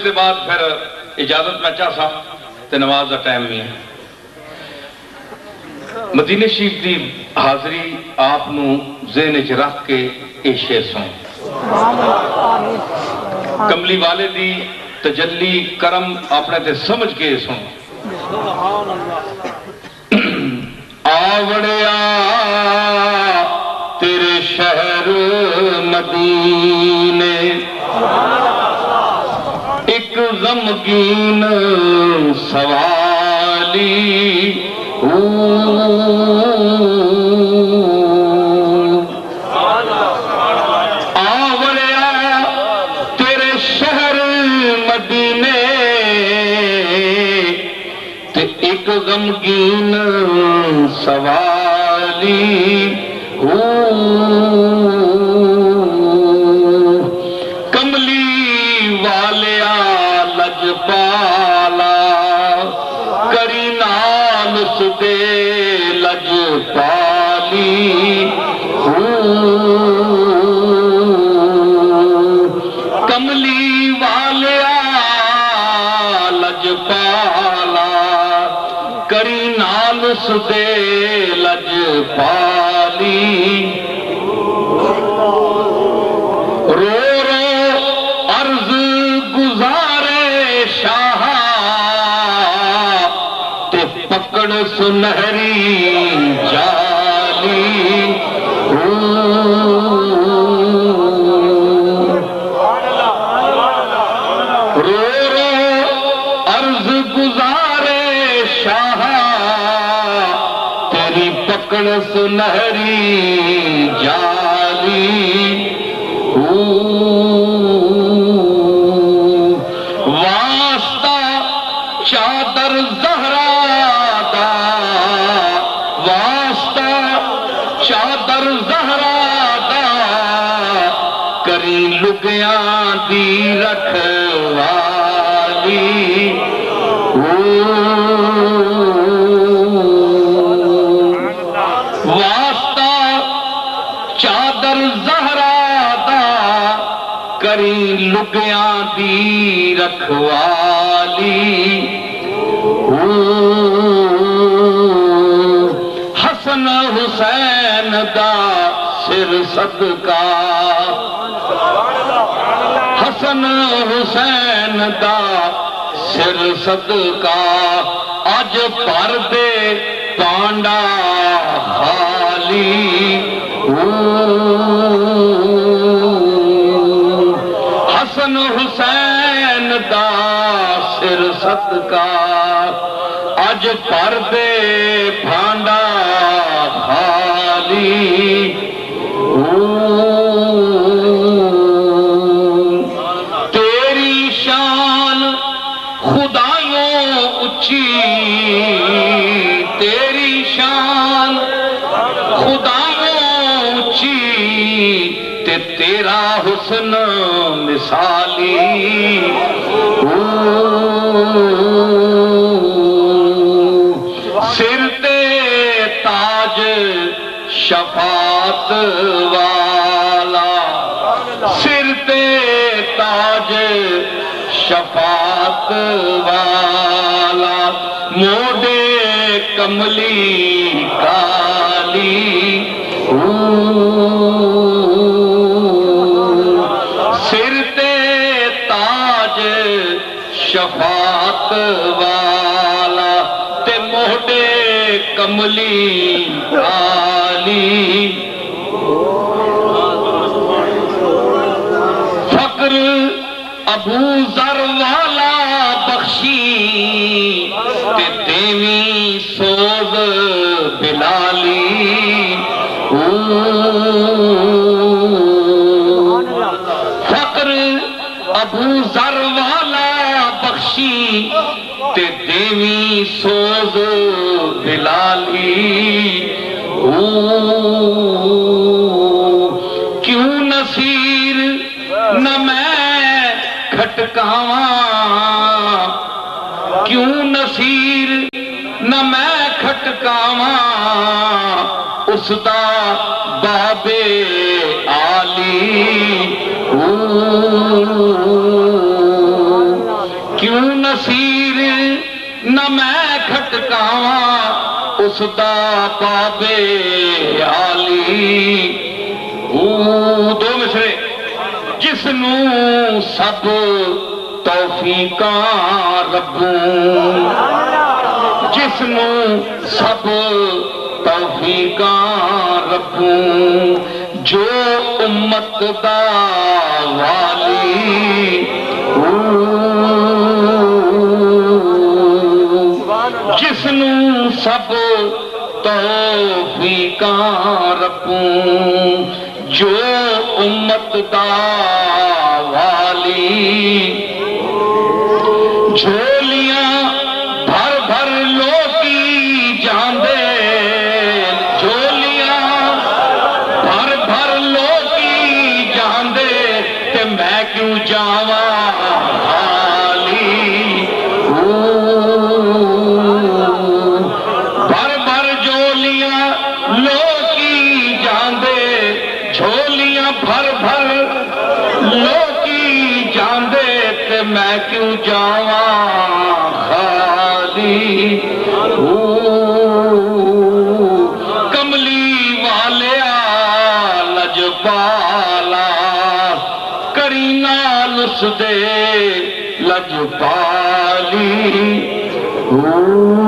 دے بعد پھر اجازت میں چاہتا تے نماز دا ٹائم نہیں ہے. مدینہ شریف دی حاضری آپ نو ذہن وچ رکھ کے اے شعر سن. کملی والے دی تجلی کرم اپنے تے سمجھ کے سن. آوڑیا تیرے شہر مدینے ایک غمگین سوالی آوڑیا تیرے شہر مدینے تے ایک غمگین سوالی کملی والیا لجپالا کری نال سدے لجپالی کملی والیا لجپالا کری نال سدے لجپالی رو رو عرض گزارے شاہ تے پکڑ سنہری جالی رو رو عرض گزارے شاہ تیری پکڑ سنہری جالی واسطہ چادر زہرا دا واسطہ چادر زہرا دا کری لگیاں دی رکھوالی واسطہ چادر زہرا دا کری لگیاں دی رکھوالی حسن حسین دا سر صدقہ حسن حسین دا سر صدقہ اج پر دے پانڈا خالی حسن حسین دا سر صدقہ اج پر دے پانڈا خالی تیری شان خدایوں اچھی تیری شان خدایوں اچھی تے تیرا حسن مثالی سر تے تاج شفاعت والا سر تے تاج شفاعت والا موڈے کملی کالی سر تے تاج شفاعت والا تے موڈے کملی کالی فقر ابو ذر والا بخشی تے دیویں سوز بلالی فقر ابو ذر والا بخشی تے دیویں سوز بلالی کیوں نصیر نہ میں کھٹکاواں کیوں نصیر نہ میں کھٹکاواں اس دا بابے عالی میں کھٹکاواں اس دا بابے عالی دو مصرے جس نو سب توفیقاں ربوں جس نو سب توفیقاں ربوں جو امت دا والی جس نو سب توفیقاں ربوں جو امت دا والی جھولیاں بھر بھر لوکی جاندے جھولیاں بھر بھر لوکی جاندے تے میں کیوں جاواں خالی بھر بھر جھولیاں لوکی جاندے جھولیاں بھر بھر لوکی جاندے تے میں کیوں جاواں خالی کملی والیا لجپالا کرینا لس دے لجپالی او